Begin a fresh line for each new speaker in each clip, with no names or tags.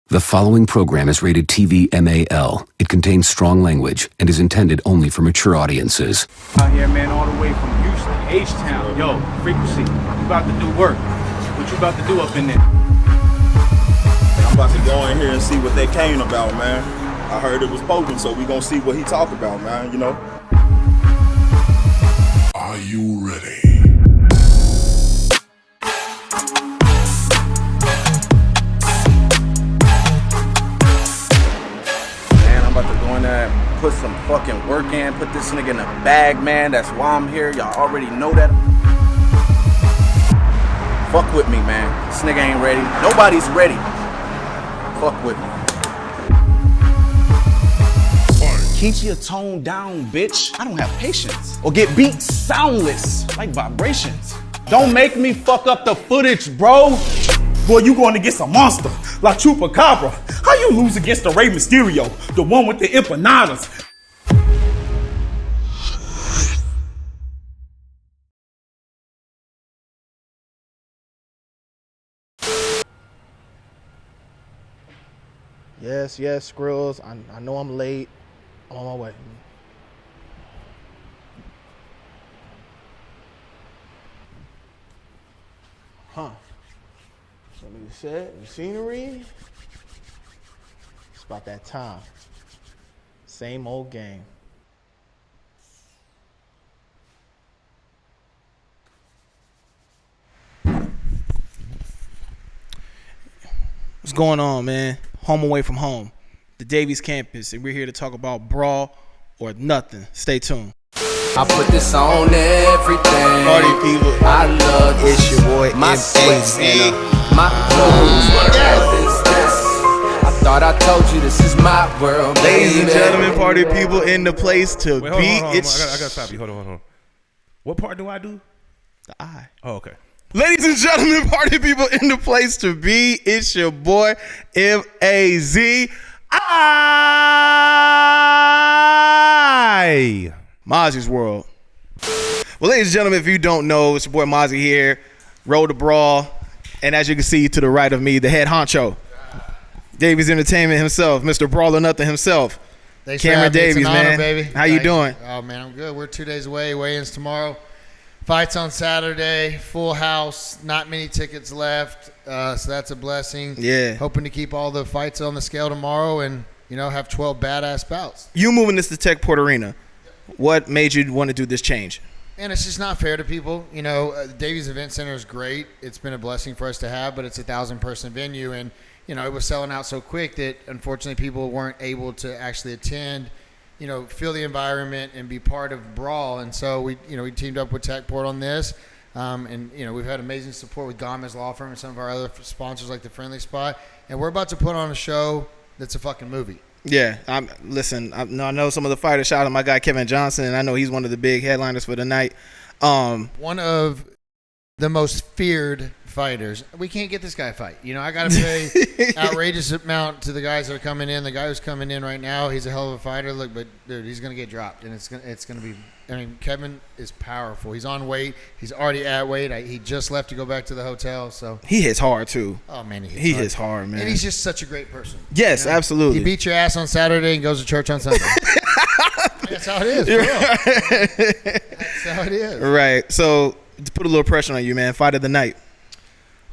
The following program is rated TV MAL. It contains strong language and is intended only for mature audiences.
Out here, man, all the way from Houston, H-Town. Yo, Frequency, you about to do work. What you about to do up in there?
I'm about to go in here and see what they came about, man. I heard it was potent, so we gonna see what he talked about, man, you know?
Are you ready?
Put some fucking work in, put this nigga in a bag, man. That's why I'm here. Y'all already know that. Fuck with me, man. This nigga ain't ready. Nobody's ready. Fuck with me. Keep your tone down, bitch. I don't have patience. Or get beat soundless, like vibrations. Don't make me fuck up the footage, bro.
Boy, you going against a monster, La Chupacabra. How you lose against the Rey Mysterio, the one with the empanadas?
Yes, Squirrels. I know I'm late. I'm on my way. Huh. So you said, the scenery. It's about that time. Same old game.
What's going on, man? Home away from home. The Davies campus, and we're here to talk about Brawl or nothing. Stay tuned.
I put this on everything.
Party people.
I love this.
It's your boy,
my
M.A.Z.
sweat, my clothes. What is this? I thought I told you this is my world, baby.
Ladies and gentlemen, party people in the place to
Wait,
be.
hold on,
It's
I gotta stop you. Hold on. What part do I do?
the eye.
Oh, okay.
Ladies and gentlemen, party people in the place to be. It's your boy, M.A.Z. MAZI'S WORLD. Well, ladies and gentlemen, if you don't know, it's your boy Mazi here. Roll the Brawl. And as you can see to the right of me, the head honcho. Davies Entertainment himself, Mr. Brawl or Nothing himself.
Thanks
Cameron
for having me.
Davies,
It's an honor,
man.
baby.
How you doing?
Oh, man, I'm good. We're 2 days away. Weigh-ins tomorrow. Fights on Saturday. Full house. Not many tickets left. So that's a blessing.
Yeah.
Hoping to keep all the fights on the scale tomorrow and, have 12 badass bouts.
You moving this to Techport Arena. What made you want to do this change?
And it's just not fair to people. The Davies Event Center is great. It's been a blessing for us to have, but it's a 1,000-person venue. And, it was selling out so quick that, unfortunately, people weren't able to actually attend, feel the environment and be part of Brawl. And so we teamed up with Techport on this. And we've had amazing support with Gomez Law Firm and some of our other sponsors like the Friendly Spot. And we're about to put on a show that's a fucking movie.
Yeah, I know some of the fighters. Shout out to my guy Kevin Johnson, and I know he's one of the big headliners for the night.
One of the most feared fighters. We can't get this guy a fight. I got to pay outrageous amount to the guys that are coming in. The guy who's coming in right now, he's a hell of a fighter. Look, but dude, he's gonna get dropped, and it's gonna be. Kevin is powerful. He's on weight. He's already at weight. He just left to go back to the hotel. So
he hits hard too.
Oh man,
he hits hard, man.
And he's just such a great person.
Yes, absolutely.
He beats your ass on Saturday and goes to church on Sunday. That's how it is. That's how it is.
Right. So to put a little pressure on you, man. Fight of the night.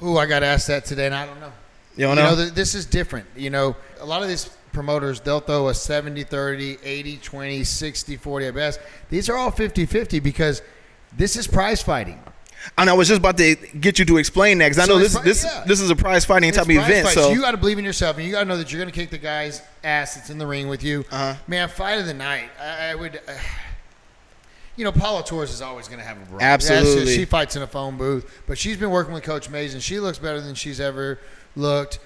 Ooh, I got asked that today, and I don't know.
You don't know?
This is different. A lot of these promoters, they'll throw a 70-30, 80-20, 60-40 at best. These are all 50-50 because this is prize fighting.
And I was just about to get you to explain that because I know this is a prize fighting type of event. So
you got to believe in yourself, and you got to know that you're going to kick the guy's ass that's in the ring with you. Man, fight of the night. I would. Paula Torres is always going to have a brawl.
Absolutely.
She fights in a phone booth, but she's been working with Coach Mays, and she looks better than she's ever looked.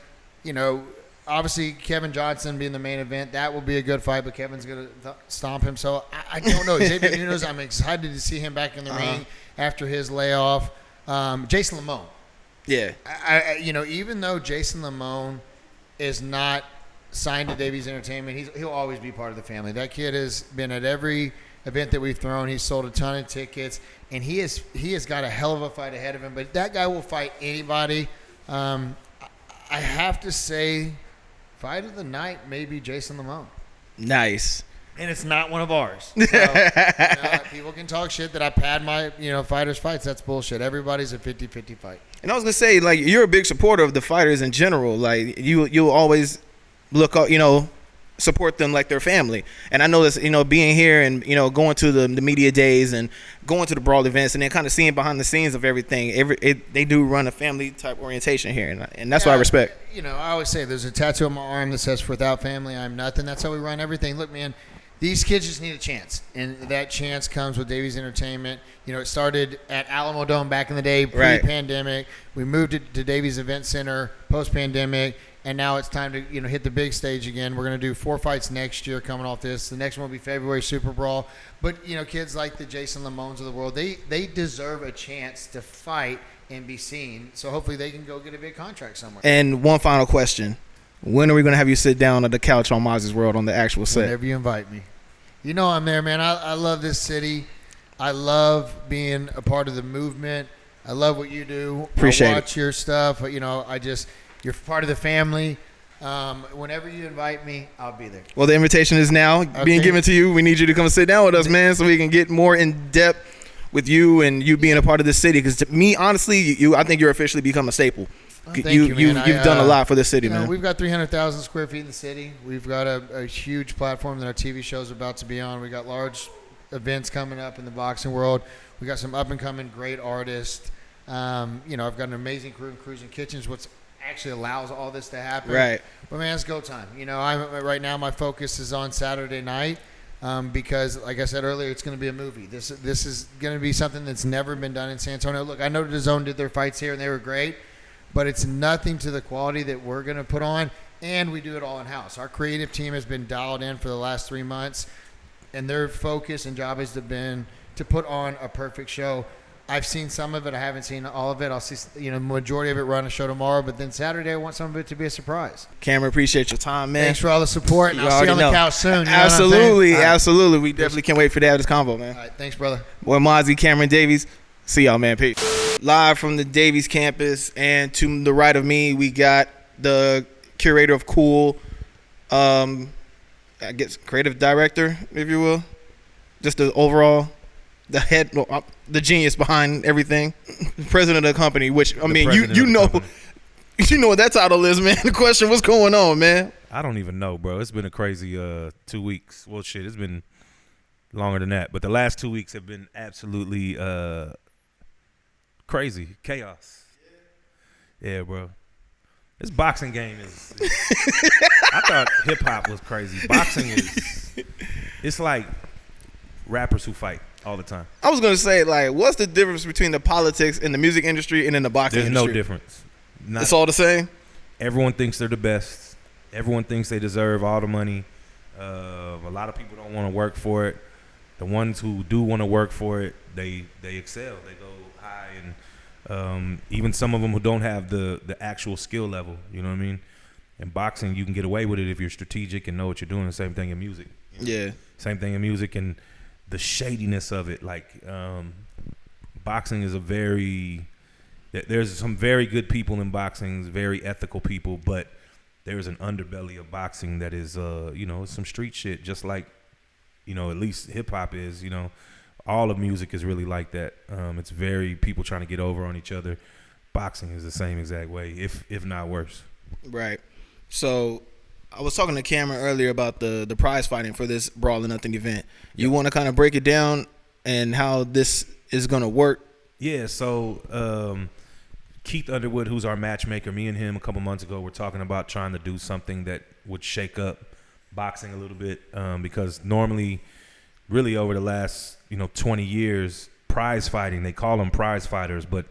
Obviously, Kevin Johnson being the main event, that will be a good fight, but Kevin's going to stomp him. So I don't know. Xavier Nunes, I'm excited to see him back in the ring after his layoff. Jason Lamone.
Yeah.
Even though Jason Lamone is not signed to Davies Entertainment, he'll always be part of the family. That kid has been at every event that we've thrown. He's sold a ton of tickets, and he has got a hell of a fight ahead of him. But that guy will fight anybody. I have to say Fight of the night, maybe Jason Lamone.
Nice.
And it's not one of ours. So, people can talk shit that I pad my, fighters' fights. That's bullshit. Everybody's a 50-50 fight.
And I was gonna say, like, you're a big supporter of the fighters in general. Like, you'll always look up, support them like their family. And I know this, being here and going to the media days and going to the BRAWL events and then kind of seeing behind the scenes of everything. They do run a family type orientation here, and that's what I respect.
I always say there's a tattoo on my arm that says, "Without family, I'm nothing." That's how we run everything. Look, man. These kids just need a chance, and that chance comes with Davies Entertainment. It started at Alamo Dome back in the day, pre-pandemic. Right. We moved it to Davies Event Center post-pandemic, and now it's time to hit the big stage again. We're going to do 4 fights next year coming off this. The next one will be February Super Brawl. But kids like the Jason Lamones of the world, they deserve a chance to fight and be seen. So hopefully they can go get a big contract somewhere.
And one final question. When are we going to have you sit down on the couch on MAZI'S World on the actual set?
Whenever you invite me. I'm there, man. I love this city. I love being a part of the movement. I love what you do.
Appreciate it.
I watch your stuff. You're part of the family. Whenever you invite me, I'll be there.
Well, the invitation is now being given to you. We need you to come sit down with us, man, so we can get more in depth with you and you being a part of the city. Because to me, honestly, I think you're officially become a staple.
Thank you, man.
You've done a lot for the city, man.
We've got 300,000 square feet in the city. We've got a huge platform that our TV show is about to be on. We got large events coming up in the boxing world. We got some up and coming great artists. I've got an amazing crew in Cruising Kitchens, which actually allows all this to happen.
Right.
But man, it's go time. Right now my focus is on Saturday night. Because, like I said earlier, it's going to be a movie. This is going to be something that's never been done in San Antonio. Look, I know DAZN did their fights here and they were great, but it's nothing to the quality that we're going to put on, and we do it all in-house. Our creative team has been dialed in for the last 3 months, and their focus and job has been to put on a perfect show. I've seen some of it. I haven't seen all of it. I'll see, majority of it run a show tomorrow, but then Saturday I want some of it to be a surprise.
Cameron, appreciate your time, man.
Thanks for all the support, and I'll see you on the couch soon.
Absolutely, absolutely. We definitely can't wait for that, this convo, man.
All right, thanks, brother.
Boy, Mazi, Cameron Davies. See y'all, man. Peace. Live from the Davies campus, and to the right of me, we got the curator of Cool, I guess creative director, if you will. Just the overall, the head, the genius behind everything, president of the company. Which I mean, you know what that title is, man. The question, what's going on, man?
I don't even know, bro. It's been a crazy 2 weeks. Well, shit, it's been longer than that, but the last 2 weeks have been absolutely crazy chaos. Yeah, bro. This boxing game is I thought hip hop was crazy. Boxing it's like rappers who fight all the time.
I was gonna say, like, what's the difference between the politics in the music industry and in the boxing industry?
There's no difference.
It's all the same.
Everyone thinks they're the best. Everyone thinks they deserve all the money. A lot of people don't want to work for it. The ones who do want to work for it, they excel. They go high, and even some of them who don't have the actual skill level. You know what I mean? In boxing, you can get away with it if you're strategic and know what you're doing. The same thing in music.
Yeah.
Same thing in music, and the shadiness of it. Like boxing is there's some very good people in boxing, very ethical people, but there's an underbelly of boxing that is some street shit, just like at least hip hop is. All of music is really like that. It's very people trying to get over on each other. Boxing is the same exact way, if not worse.
Right. So I was talking to Cameron earlier about the prize fighting for this Brawl or Nothing event. You want to kind of break it down and how this is going to work? Yeah,
so Keith Underwood, who's our matchmaker, me and him a couple months ago were talking about trying to do something that would shake up boxing a little bit, because normally, really over the last 20 years, prize fighting, they call them prize fighters, but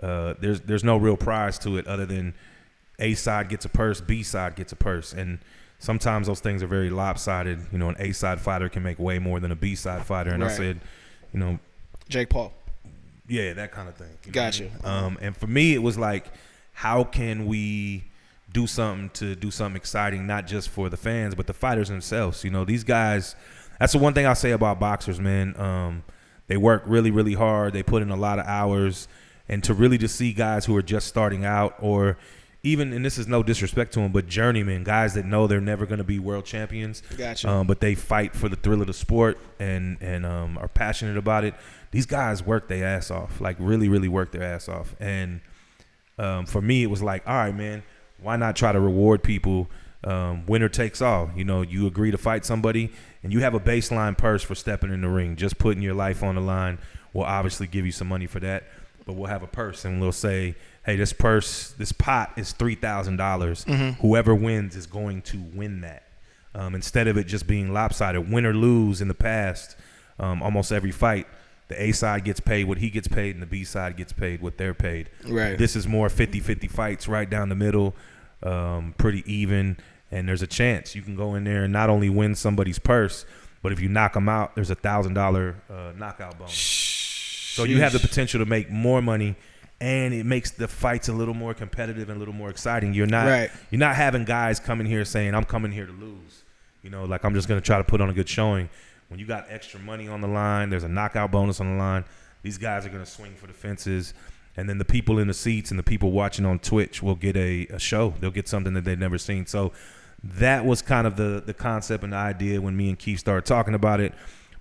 there's no real prize to it other than A side gets a purse, B side gets a purse, and sometimes those things are very lopsided. An A side fighter can make way more than a B side fighter, and right. I said,
Jake Paul.
Yeah, that kind of thing.
Gotcha.
And for me, it was like, how can we do something exciting, not just for the fans, but the fighters themselves? These guys, that's the one thing I'll say about boxers, man. They work really, really hard. They put in a lot of hours. And to really just see guys who are just starting out, or even, and this is no disrespect to them, but journeymen, guys that know they're never going to be world champions.
Gotcha.
But they fight for the thrill of the sport and are passionate about it. These guys work their ass off, like really, really work their ass off. And for me, it was like, all right, man, why not try to reward people? Winner takes all. You know, you agree to fight somebody, and you have a baseline purse for stepping in the ring. Just putting your life on the line will obviously give you some money for that. But we'll have a purse, and we'll say, hey, this pot is $3,000. Whoever wins is going to win that. Instead of it just being lopsided, win or lose in the past, almost every fight, the A side gets paid what he gets paid, and the B side gets paid what they're paid.
Right.
This is more 50-50 fights right down the middle, pretty even, and there's a chance you can go in there and not only win somebody's purse, but if you knock them out, there's $1,000 knockout bonus. So you have the potential to make more money, and it makes the fights a little more competitive and a little more exciting. You're not having guys coming here saying, I'm coming here to lose. You know, like I'm just going to try to put on a good showing. When you got extra money on the line, there's a knockout bonus on the line. These guys are going to swing for the fences. And then the people in the seats and the people watching on Twitch will get a show. They'll get something that they've never seen. So that was kind of the concept and the idea when me and Keith started talking about it.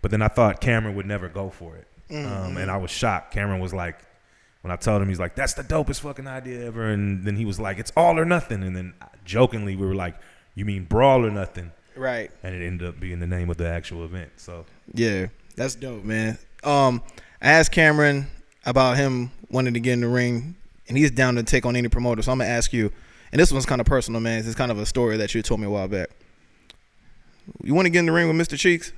But then I thought Cameron would never go for it. And I was shocked. Cameron was like, when I told him, he's like, that's the dopest fucking idea ever. And then he was like, it's all or nothing. And then jokingly, we were like, you mean brawl or nothing?
Right.
And it ended up being the name of the actual event. So
yeah, that's dope, man. I asked Cameron about him wanting to get in the ring, and he's down to take on any promoter. So I'm gonna ask you, and this one's kind of personal, man. This is kind of a story that you told me a while back. You want to get in the ring with Mr. Cheeks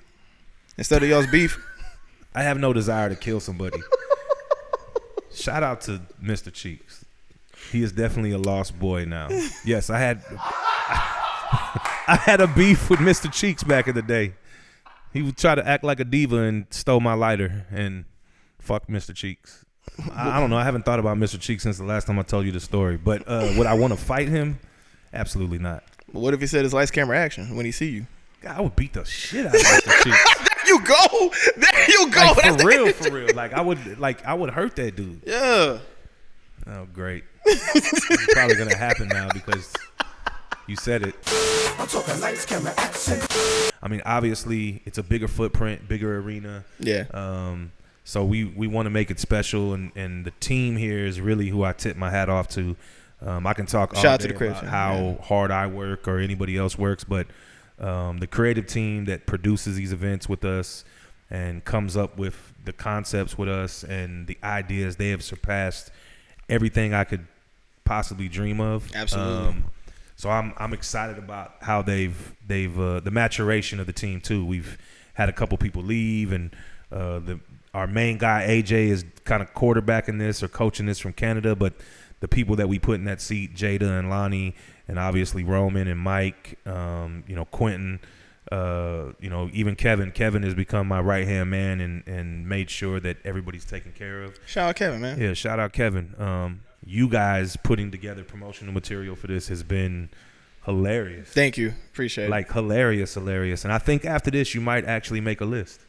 instead of y'all's beef?
I have no desire to kill somebody. Shout out to Mr. Cheeks. He is definitely a lost boy now. Yes, I had a beef with Mr. Cheeks back in the day. He would try to act like a diva and stole my lighter, and fuck Mr. Cheeks. I don't know. I haven't thought about Mr. Cheeks since the last time I told you the story. But would I want to fight him? Absolutely not.
But what if he said his lights, camera, action when he see you?
God, I would beat the shit out of Mr. Cheeks.
There you go. There you go.
Like, for real. Like I would hurt that dude.
Yeah.
Oh, great. It's probably gonna happen now because you said it.
I'm talking lights, camera, action.
I mean, obviously, it's a bigger footprint, bigger arena.
Yeah.
So we want to make it special, and the team here is really who I tip my hat off to. I can talk all
Shout
day
out to the
about how hard I work or anybody else works, but the creative team that produces these events with us and comes up with the concepts with us and the ideas, they have surpassed everything I could possibly dream of.
Absolutely.
So I'm excited about how they've the maturation of the team too. We've had a couple people leave, and our main guy AJ is kind of quarterbacking this or coaching this from Canada, but the people that we put in that seat, Jada and Lonnie, and obviously Roman and Mike, Quentin, even Kevin. Kevin has become my right hand man and made sure that everybody's taken care of.
Shout out Kevin, man.
Yeah, shout out Kevin. You guys putting together promotional material for this has been hilarious.
Thank you. Appreciate it.
Like hilarious. And I think after this, you might actually make a list.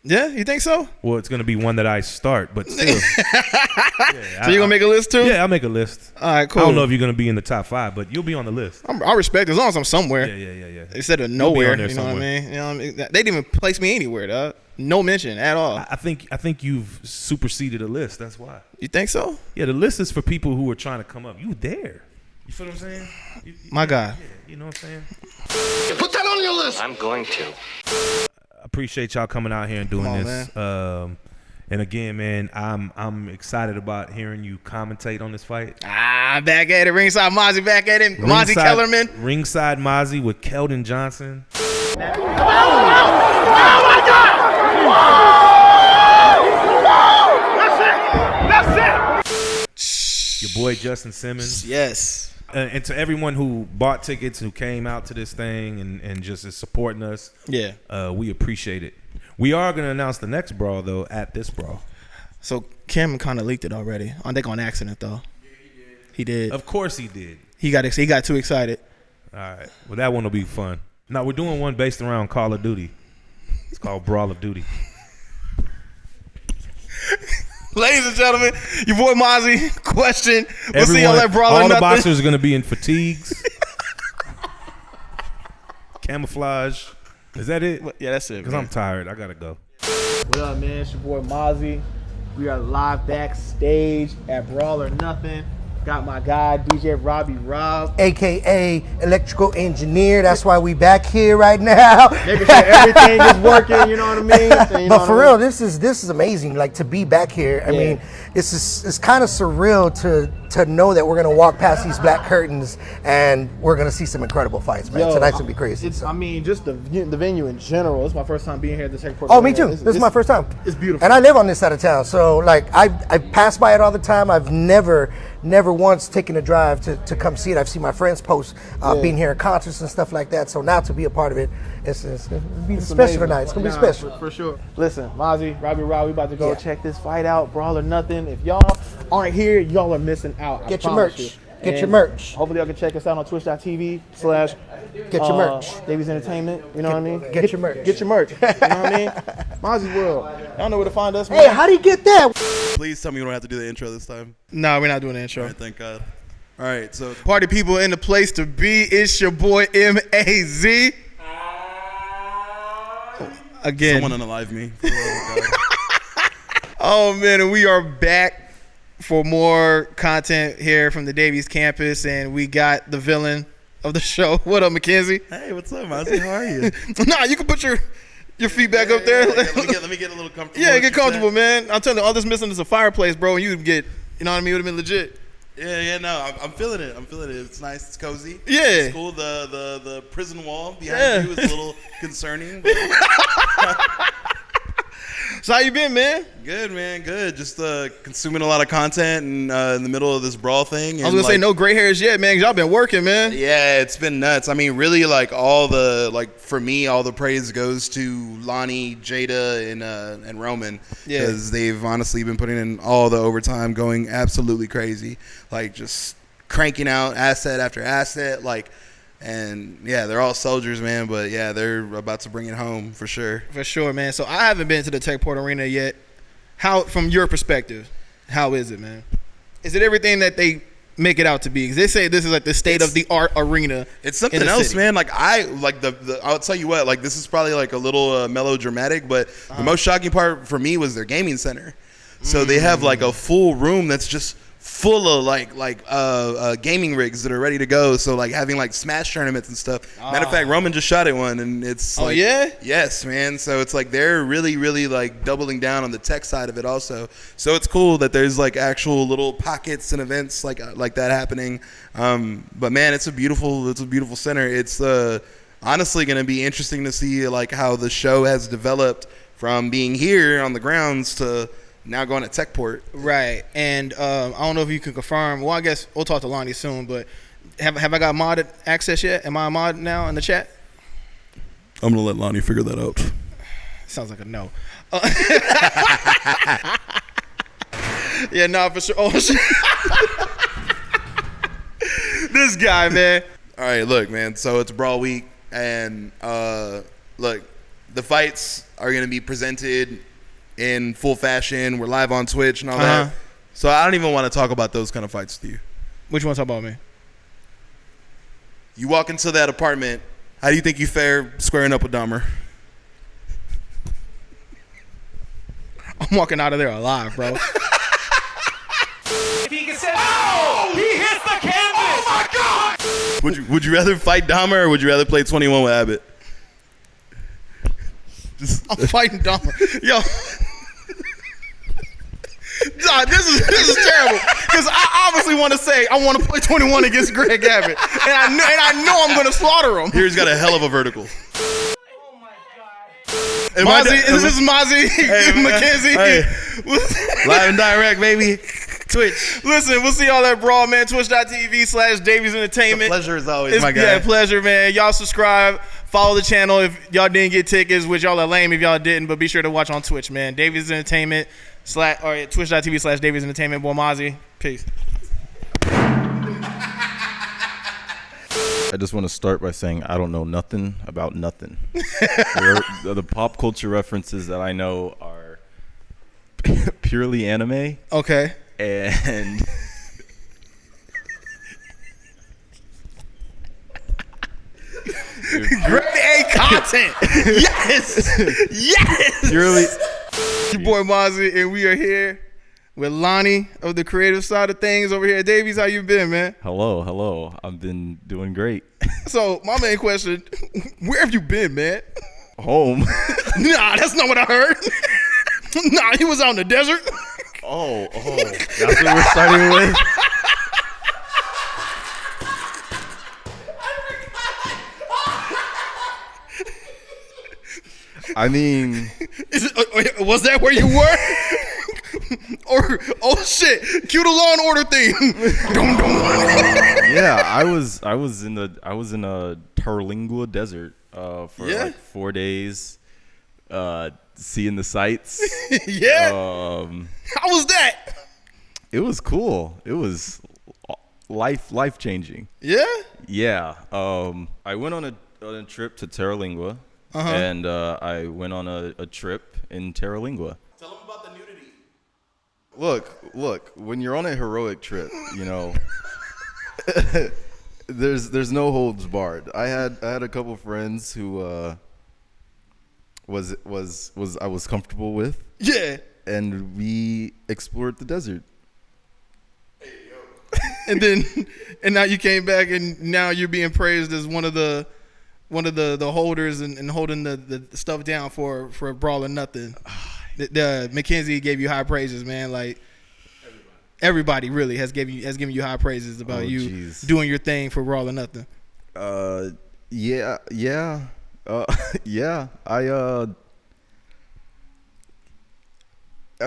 Yeah, you think so?
Well, it's going to be one that I start, but still.
So you're going to make a list too?
Yeah, I'll make a list.
All right, cool.
I don't know if you're going to be in the top 5, but you'll be on the list.
I respect it as long as I'm somewhere.
Yeah.
Instead of nowhere,
you
know what I mean? You know what I mean? They didn't even place me anywhere, dog. No mention at all.
I think you've superseded a list. That's why.
You think so?
Yeah, the list is for people who are trying to come up. You there. You feel what I'm saying?
My guy.
Yeah, you know what I'm saying?
Put that on your list.
I'm going to.
Appreciate y'all coming out here and doing this. And again, man, I'm excited about hearing you commentate on this fight.
Back at it. Ringside Mozzie back at it. Mozzie Kellerman.
Ringside Mozzie with Keldon Johnson.
Oh my God! That's it!
Your boy Justin Simmons.
Yes.
And to everyone who bought tickets, who came out to this thing and just is supporting us, we appreciate it. We are going to announce the next Brawl, though, at this Brawl.
So Kim kind of leaked it already. I think on accident, though. Yeah, he did.
Of course he did.
He got too excited.
All right. Well, that one will be fun. Now, we're doing one based around Call of Duty. It's called Brawl of Duty.
Ladies and gentlemen, your boy Mozzie. Question. We'll see y'all at Brawl or
All the
Nothing.
boxers are going to be in fatigues. Camouflage. Is that it?
Yeah, that's it.
Because I'm tired. I got to go.
What up, man? It's your boy Mozzie. We are live backstage at Brawl or Nothing. Got my guy, DJ Robbie Rob.
AKA electrical engineer. That's why we back here right now.
Making sure everything is working, you know what I mean? You know
But for real, this is amazing. Like, to be back here, I mean, it's kind of surreal to know that we're gonna walk past these black curtains and we're gonna see some incredible fights, man. Tonight's gonna be crazy.
I mean, just the venue in general. It's my first time being here at the Tech Port.
Oh, me too. This is my first time.
It's beautiful.
And I live on this side of town, so like I pass by it all the time. I've never once taken a drive to come see it. I've seen my friends post being here at concerts and stuff like that. So now to be a part of it, it's gonna be special tonight. It's gonna be special.
For sure. Listen, Mozzie, Robbie Rob, we about to go check this fight out. Brawl or Nothing. If y'all aren't here, y'all are missing out.
Get your merch. Get your merch.
Hopefully y'all can check us out on twitch.tv/
Get your merch.
Davies Entertainment. You know what I mean?
Get your merch.
Get your merch. You know what I mean? MAZI'S World. Y'all know where to find us, man.
Hey, how do you get that?
Please tell me you don't have to do the intro this time.
No, we're not doing the intro.
All right, thank God. All right, so
Party people in the place to be. It's your boy MAZ. Again.
Someone unalive me. For the love of God.
Oh man, and we are back for more content here from the Davies campus, and we got the villain of the show. What up, Mackenzie?
Hey, what's up, Mozzie? How are you?
Nah, you can put your feet back up there.
Let me get a little comfortable.
Yeah, get comfortable, man. I'm telling you, all this missing is a fireplace, bro. And you'd get, you know what I mean? It would have been legit.
Yeah, no, I'm feeling it. I'm feeling it. It's nice. It's cozy.
Yeah.
It's cool. The prison wall behind you is a little concerning. But
So how you been, man?
good, man. Good. Just consuming a lot of content and in the middle of this Brawl thing. And
I was gonna say no gray hairs yet, man. 'Cause y'all been working, man.
Yeah, it's been nuts. I mean, really, like all the praise goes to Lonnie, Jada, and Roman, because they've honestly been putting in all the overtime, going absolutely crazy, like just cranking out asset after asset, and yeah, they're all soldiers, man. But yeah, they're about to bring it home for sure.
For sure, man. So I haven't been to the Techport Arena yet. How, from your perspective, how is it, man? Is it everything that they make it out to be? Because they say this is like the state of the art arena.
It's something else, man. I'll tell you what. Like, this is probably like a little melodramatic, but the most shocking part for me was their gaming center. So they have like a full room that's just full of gaming rigs that are ready to go. So like having like Smash tournaments and stuff. Matter of fact, Roman just shot at one, and it's yes, man. So it's like they're really like doubling down on the tech side of it also. So it's cool that there's like actual little pockets and events like that happening. But man, it's a beautiful center. It's honestly going to be interesting to see like how the show has developed from being here on the grounds to now going to Techport.
Right. And I don't know if you can confirm. Well, I guess we'll talk to Lonnie soon, but have I got modded access yet? Am I a mod now in the chat?
I'm going to let Lonnie figure that out.
Sounds like a no. Yeah, no, for sure. Oh, shit. This guy, man.
All right, look, man. So it's Brawl Week, and look, the fights are going to be presented in full fashion. We're live on Twitch and all that. So I don't even want to talk about those kind of fights with you.
Which one talk about me?
You walk into that apartment. How do you think you fare squaring up with Dahmer?
I'm walking out of there alive, bro.
If he can say, oh, he hits the canvas. Oh my God!
Would you rather fight Dahmer or would you rather play 21 with Abbott?
I'm fighting Dahmer. Yo. Nah, this is terrible. Because I obviously want to say I want to play 21 against Greg Abbott. And I know I'm going to slaughter him.
Here's got a hell of a vertical.
Oh my God!
Mozzie, this is Mozzie,
hey,
Mackenzie.
Hey. Live and direct, baby. Twitch.
Listen, we'll see y'all at Brawl, man. Twitch.tv/Davies Entertainment.
Pleasure as always, my guy.
Yeah, pleasure, man. Y'all subscribe. Follow the channel if y'all didn't get tickets, which y'all are lame if y'all didn't, but be sure to watch on Twitch, man. Davies Entertainment or Twitch.tv/Davies Entertainment. Boy, Mozzie. Peace.
I just want to start by saying I don't know nothing about nothing. The pop culture references that I know are purely anime.
Okay.
And
Grade A content. Yes. Yes.
purely
Your boy Mozzie, and we are here with Lonnie of the creative side of things over here at Davies. How you been, man?
hello. I've been doing great.
So my main question, where have you been, man?
Home.
Nah, that's not what I heard. Nah, he was out in the desert.
Oh, that's what we're starting with. I mean,
Was that where you were? Or oh shit, cue the Law and Order theme. Dum, dum.
yeah, I was in a Terlingua desert for like 4 days, seeing the sights.
Yeah. How was that?
It was cool. It was life changing.
Yeah.
Yeah. I went on a trip to Terlingua, and I went on a trip in Terlingua.
Tell them about the nudity.
Look. When you're on a heroic trip, you know, there's no holds barred. I had a couple friends who I was comfortable with.
Yeah.
And we explored the desert.
And now you came back, and now you're being praised as one of the holders and holding the stuff down for Brawl or Nothing. The Mackenzie gave you high praises, man. Like everybody really has given you high praises about you doing your thing for Brawl or Nothing.
Yeah. Yeah. I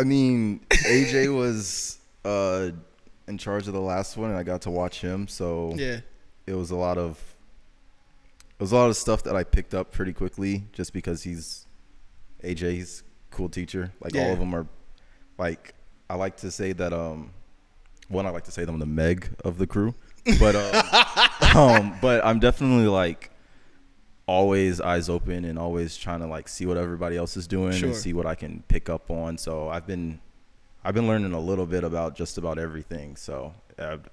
mean, AJ was in charge of the last one, and I got to watch him. So
yeah,
it was a lot of stuff that I picked up pretty quickly, just because he's a cool teacher. Like all of them are, like, I like to say that I like to say I'm the Meg of the crew, but but I'm definitely like always eyes open and always trying to like see what everybody else is doing and see what I can pick up on. So I've been learning a little bit about just about everything. So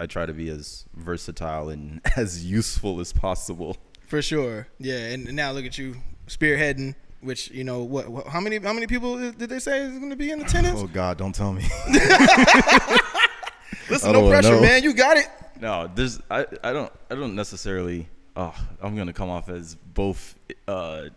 I try to be as versatile and as useful as possible.
For sure. Yeah. And now look at you spearheading, which, you know, what how many people did they say is going to be in attendance?
Oh God, don't tell me.
Listen, no pressure, man. You got it.
No, I don't necessarily. Oh, I'm gonna come off as both a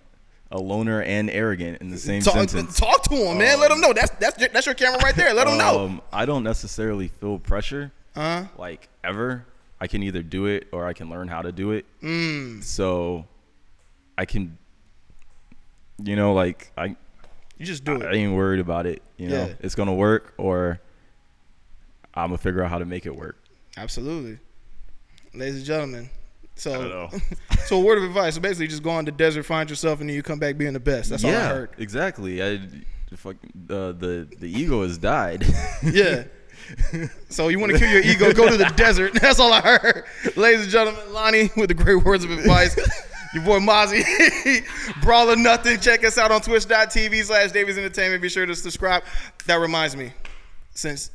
loner and arrogant in the same sentence.
Talk to him, man. Let him know. That's your camera right there. Let him know.
I don't necessarily feel pressure. Like ever. I can either do it or I can learn how to do it. So I can, you know, like
you just do it.
I ain't worried about it. You know, it's gonna work, or I'm gonna figure out how to make it work.
Absolutely, ladies and gentlemen. So,
I don't know.
So a word of advice. So basically, just go on the desert, find yourself, and then you come back being the best. That's all I heard.
Exactly. The ego has died.
Yeah. So you want to kill your ego? Go to the desert. That's all I heard. Ladies and gentlemen, Lonnie with the great words of advice. Your boy Mozzie, Brawl or Nothing. Check us out on twitch.tv/Davies Entertainment. Be sure to subscribe. That reminds me, since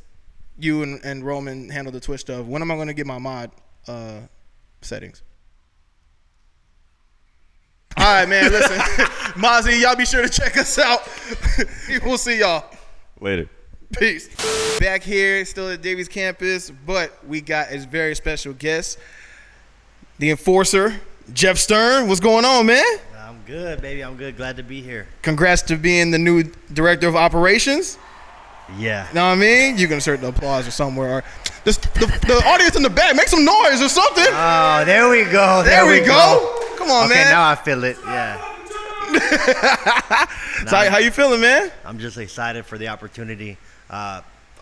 you and Roman handle the Twitch stuff, when am I going to get my mod settings? All right, man. Listen, Mozzie, y'all be sure to check us out. We'll see y'all
later.
Peace. Back here, still at Davies campus, but we got a very special guest, the enforcer, Jeff Stern. What's going on, man?
I'm good, baby. I'm good. Glad to be here.
Congrats to being the new director of operations.
Yeah.
Know what I mean? You can insert the applause or somewhere. Or the audience in the back, make some noise or something.
Oh, there we go.
There we go. Come on,
okay,
man.
Now I feel it. Yeah.
So how you feeling, man?
I'm just excited for the opportunity.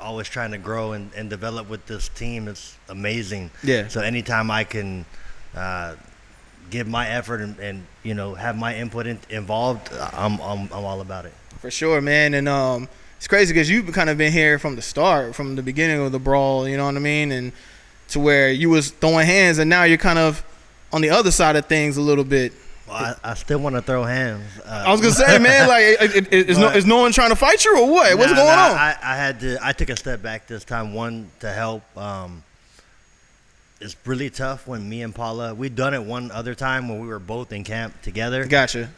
Always trying to grow and develop with this team. It's amazing.
Yeah.
So anytime I can give my effort and you know have my input involved, I'm all about it.
For sure, man. And it's crazy because you've kind of been here from the start, from the beginning of the Brawl. You know what I mean? And to where you was throwing hands, and now you're kind of on the other side of things a little bit.
Well, I still want to throw hands.
I was gonna say, man, like, is no one trying to fight you or what? What's going on?
I took a step back this time. One, to help. It's really tough when me and Paula, we'd done it one other time when we were both in camp together.
Gotcha.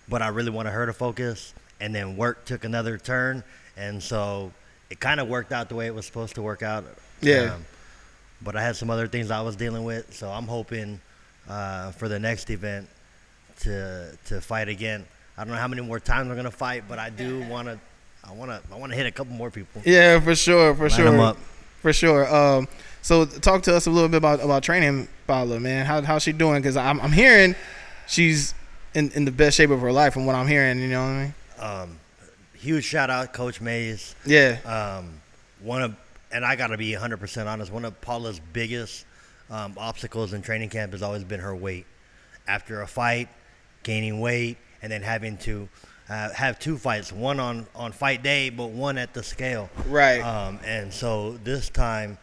But I really wanted her to focus, and then work took another turn, and so it kind of worked out the way it was supposed to work out.
Yeah.
But I had some other things I was dealing with, so I'm hoping for the next event to fight again. I don't know how many more times we're gonna fight, but I do want to. I want to hit a couple more people.
Yeah, for sure,
Line 'em up.
for sure. So talk to us a little bit about training Paula, man. How's she doing? Because I'm hearing she's in the best shape of her life from what I'm hearing. You know what I mean?
Huge shout out, Coach Mays.
Yeah.
And I got to be 100% honest. One of Paula's biggest obstacles in training camp has always been her weight. After a fight, gaining weight, and then having to have two fights, one on fight day, but one at the scale.
Right.
And so this time,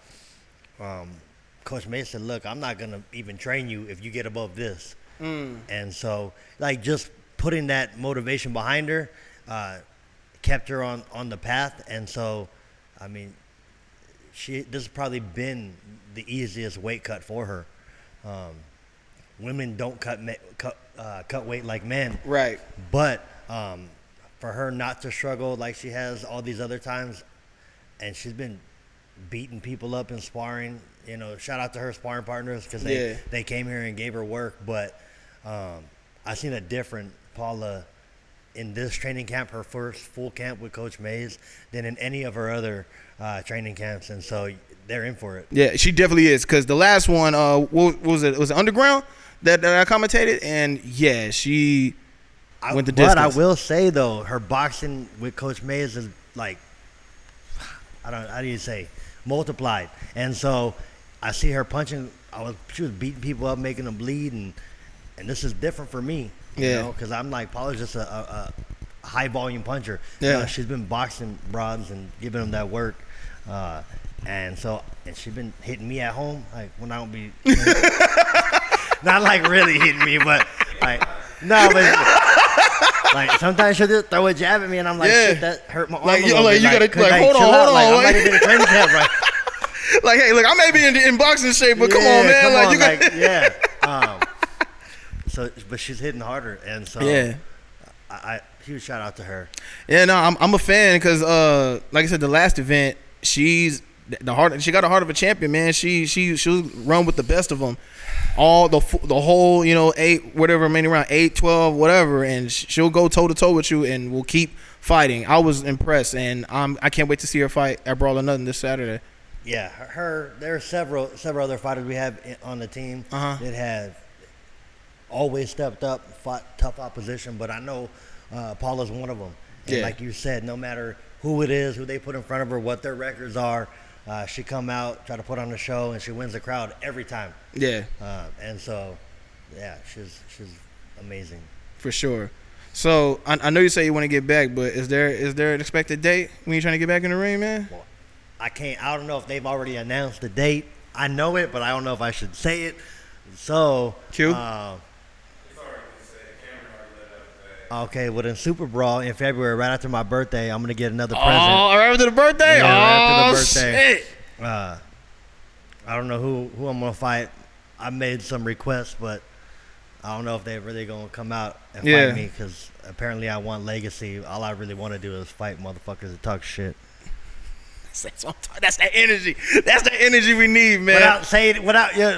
Coach Mays said, look, I'm not going to even train you if you get above this. And so, like, just putting that motivation behind her kept her on the path. And so, I mean, this has probably been the easiest weight cut for her. Women don't cut weight like men.
Right.
But for her not to struggle like she has all these other times, and she's been beating people up in sparring. You know, shout out to her sparring partners because they came here and gave her work. But I seen a different Paula in this training camp, her first full camp with Coach Mays, than in any of her other training camps, and so they're in for it.
Yeah, she definitely is. Because the last one, what was it? Was it Underground that I commentated? And yeah, she went the distance.
But I will say though, her boxing with Coach Mays is like, how do you say, multiplied. And so I see her punching. She was beating people up, making them bleed, and this is different for me. You know, because I'm like, Paula's just a high volume puncher.
Yeah.
You know, she's been boxing broads and giving them that work. And she's been hitting me at home, like when I don't be, not like really hitting me, but like, no, but like sometimes she'll just throw a jab at me and I'm like, shit, that hurt my arm.
Like,
a little bit.
you gotta, like, hold
chill
on.
I'm
Like,
not even in training camp, right?
Like, hey, look, I may be in boxing shape, but come on, man.
Come
like,
on,
you got,
yeah. So, but she's hitting harder, and so I huge shout out to her.
Yeah, no, I'm a fan because, like I said, the last event, she got the heart of a champion, man. She'll run with the best of them, all the whole, 8 whatever remaining round, 8, 12, whatever, and she'll go toe to toe with you, and we'll keep fighting. I was impressed, and I can't wait to see her fight at BRAWL or Nothing this Saturday.
Yeah, there are several other fighters we have on the team that have always stepped up, fought tough opposition, but I know Paula's one of them. And like you said, no matter who it is, who they put in front of her, what their records are, she come out, try to put on a show, and she wins the crowd every time. Yeah. And so, yeah, she's amazing.
For sure. So I know you say you want to get back, but is there an expected date when you're trying to get back in the ring, man?
Well, I don't know if they've already announced the date. I know it, but I don't know if I should say it. So, okay, well then Super Brawl in February, right after my birthday, I'm gonna get another present.
Oh, right after the birthday?
Yeah, right after the birthday.
Shit.
I don't know who I'm gonna fight. I made some requests, but I don't know if they're really gonna come out and fight me because apparently I want legacy. All I really want to do is fight motherfuckers that talk shit.
That's that energy. That's the energy we need, man.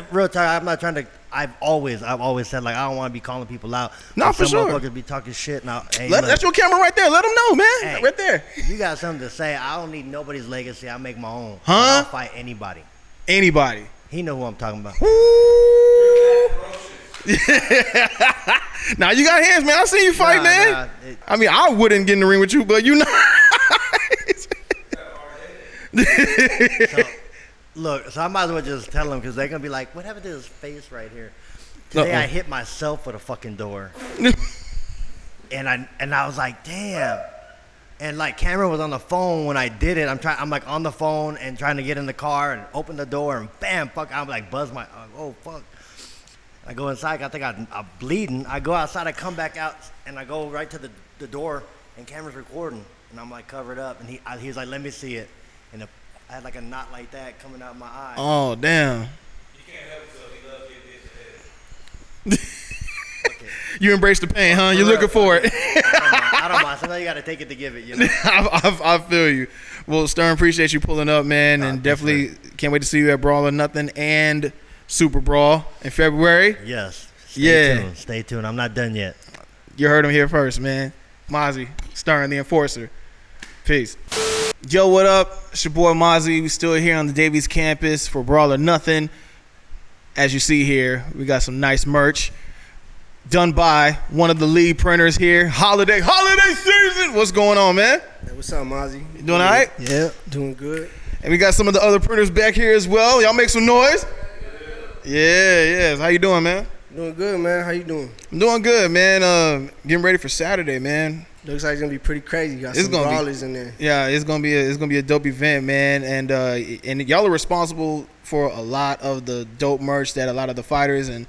Real talk. I'm not trying to. I've always said, like, I don't want to be calling people out.
No, for sure.
Motherfuckers be talking shit. Now, hey,
that's your camera right there. Let them know, man.
Hey,
right there.
You got something to say? I don't need nobody's legacy. I make my own.
Huh?
I'll fight anybody.
Anybody.
He know who I'm talking about.
Now you got hands, man. I seen you fight, man. I mean, I wouldn't get in the ring with you, but you know.
So I might as well just tell them because they're gonna be like, "What happened to his face right here?" Today I hit myself with a fucking door, and I was like, "Damn!" And like Cameron was on the phone when I did it. I'm like on the phone and trying to get in the car and open the door and bam, fuck! I'm like buzz my, oh fuck! I go inside. I think I'm bleeding. I go outside. I come back out, and I go right to the door, and Cameron's recording. And I'm like covered up. And he was like, let me see it. And I had like a knot like that coming out my eye.
Oh, damn.
You can't help yourself. He loves getting this.
You embrace the pain, huh? You're looking for it.
I don't mind. Sometimes you got to take it to give it, you know?
I feel you. Well, Stern, appreciate you pulling up, man. And definitely can't wait to see you at Brawl or Nothing and Super Brawl in February.
Yes. Stay tuned. Stay tuned. I'm not done yet.
You heard him here first, man. Mozzie, Stern, the Enforcer. Peace. Yo, what up? It's your boy Mozzie. We still here on the Davies campus for Brawl or Nothing. As you see here, we got some nice merch done by one of the lead printers here. Holiday season. What's going on, man?
Hey, what's up, Mozzie?
You doing all right?
Yeah, doing good.
And we got some of the other printers back here as well. Y'all make some noise. Yeah. How you doing, man?
Doing good, man. How you doing?
I'm doing good, man. Getting ready for Saturday, man.
Looks like it's gonna be pretty crazy. Got some brawlers in there.
Yeah, it's gonna be a dope event, man. And y'all are responsible for a lot of the dope merch that a lot of the fighters and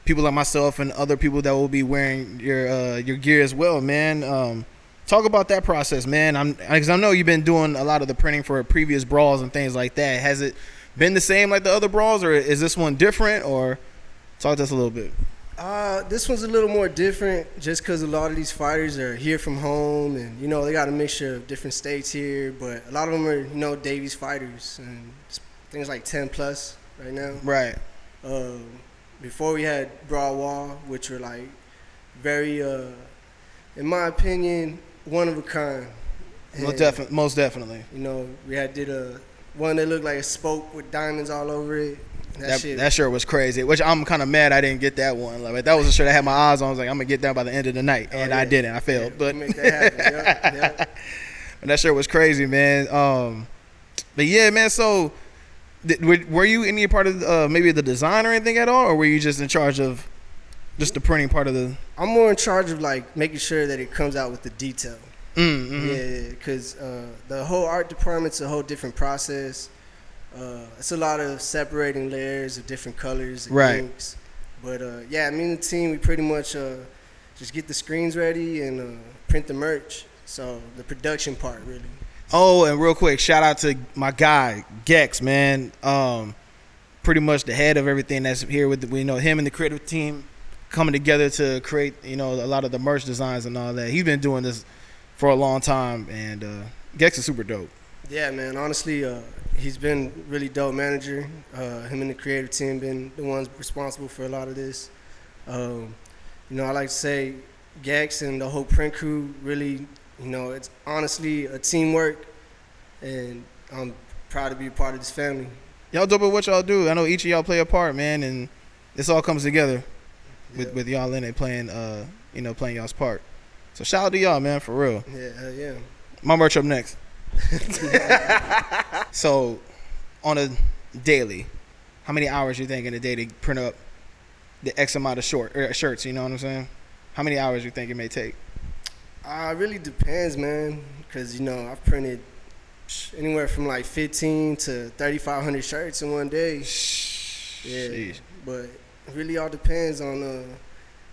people like myself and other people that will be wearing your gear as well, man. Talk about that process, man. Because I know you've been doing a lot of the printing for previous brawls and things like that. Has it been the same like the other brawls, or is this one different? Or talk to us a little bit.
This one's a little more different just because a lot of these fighters are here from home, and you know they got a mixture of different states here. But a lot of them are Davies fighters, and things like 10 plus right now.
Right.
Before we had BRAWL, which were like very, in my opinion, one of a kind.
Most definitely.
You know, we did one that looked like a spoke with diamonds all over it.
That shirt was crazy, which I'm kind of mad I didn't get that one. Like that was a shirt I had my eyes on. I was like, I'm gonna get that by the end of the night, and I didn't. I failed, but
make that happen. Yep.
And that shirt was crazy, man. But yeah, man. So, were you any part of maybe the design or anything at all, or were you just in charge of just the printing part of the?
I'm more in charge of like making sure that it comes out with the detail.
Mm-hmm.
Yeah, because the whole art department's a whole different process. It's a lot of separating layers of different colors and inks. But yeah, me and the team, we pretty much just get the screens ready and print the merch. So the production part, really.
Oh, and real quick, shout out to my guy Gex, man. Pretty much the head of everything that's here with him and the creative team coming together to create a lot of the merch designs and all that. He's been doing this for a long time, and Gex is super dope.
Yeah, man. Honestly, he's been really dope manager. Him and the creative team been the ones responsible for a lot of this. I like to say Gex and the whole print crew really, it's honestly a teamwork, and I'm proud to be a part of this family.
Y'all dope at what y'all do. I know each of y'all play a part, man, and this all comes together with y'all in it playing y'all's part. So shout out to y'all, man, for real.
Yeah.
My merch up next. So, on a daily, how many hours you think in a day to print up the X amount of shirts? You know what I'm saying? How many hours you think it may take?
It really depends, man. Because I've printed anywhere from like 15 to 3,500 shirts in one day. Yeah, but it really all depends on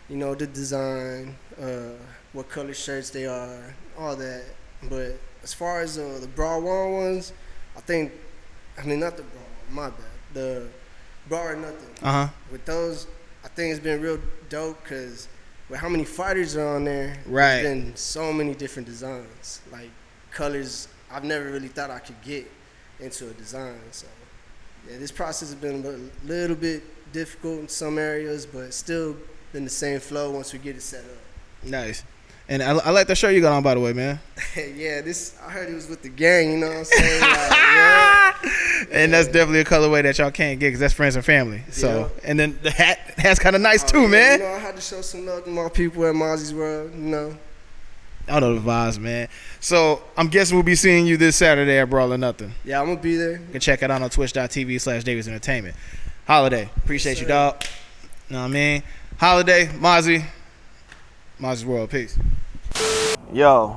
the design, what color shirts they are, all that. But as far as the BRAWL ones, not the BRAWL, my bad. The Brawl or Nothing. With those, I think it's been real dope because with how many fighters are on there, there's been so many different designs, like colors I've never really thought I could get into a design. So yeah, this process has been a little bit difficult in some areas, but still been the same flow once we get it set up.
Nice. And I like the shirt you got on, by the way, man.
Yeah, I heard it was with the gang, you know what I'm saying? Like,
and that's definitely a colorway that y'all can't get because that's friends and family. So, and then the hat's kind of nice too, man.
I had to show some love to my people at MAZI'S WORLD,
I know the vibes, man. So I'm guessing we'll be seeing you this Saturday at Brawl or Nothing.
Yeah, I'm going to be there.
You can check it out on twitch.tv/Davies Entertainment. Holiday. Appreciate you, dog. Know what I mean? Holiday, MAZI'S WORLD. Peace. Yo,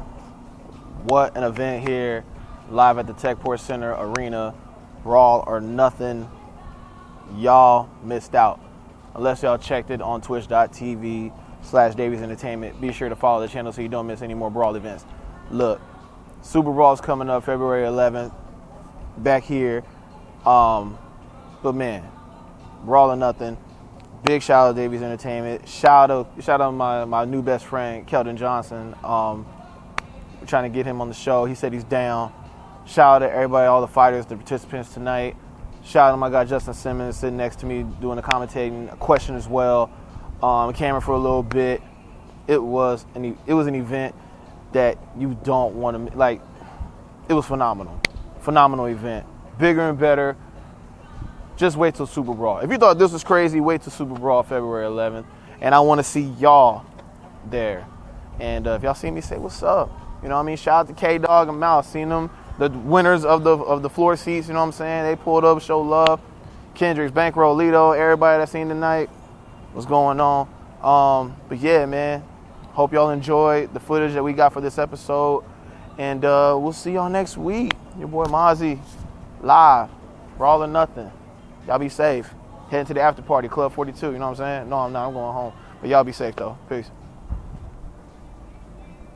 what an event here, live at the Techport Center Arena. Brawl or Nothing. Y'all missed out.
Unless y'all checked it on twitch.tv/Davies Entertainment. Be sure to follow the channel so you don't miss any more Brawl events. Look, Super Brawl's coming up February 11th. Back here. But man, Brawl or nothing. Big shout out to Davies Entertainment. Shout out my new best friend, Keldon Johnson. We're trying to get him on the show. He said he's down. Shout out to everybody, all the fighters, the participants tonight. Shout out to my guy Justin Simmons sitting next to me doing the commentating, a question as well. Cameron for a little bit. It was an event that you don't want to, like, it was phenomenal. Phenomenal event. Bigger and better. Just wait till Super Brawl. If you thought this was crazy, wait till Super Brawl February 11th. And I want to see y'all there. And if y'all see me, say what's up. You know what I mean? Shout out to K-Dog and Mouse. Seen them, the winners of the floor seats, you know what I'm saying? They pulled up, showed love. Kendricks, Bankroll, Lito, everybody that seen tonight. What's going on? But yeah, man. Hope y'all enjoyed the footage that we got for this episode. And we'll see y'all next week. Your boy Mazi, live. Brawl or nothing. Y'all be safe. Heading to the after party, Club 42, you know what I'm saying? No, I'm not. I'm going home. But y'all be safe, though. Peace.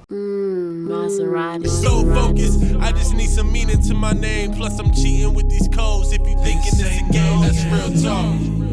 Maserati. So focused, I just need some meaning to my name. Plus, I'm cheating with these codes. If you thinking it's a game, that's real talk.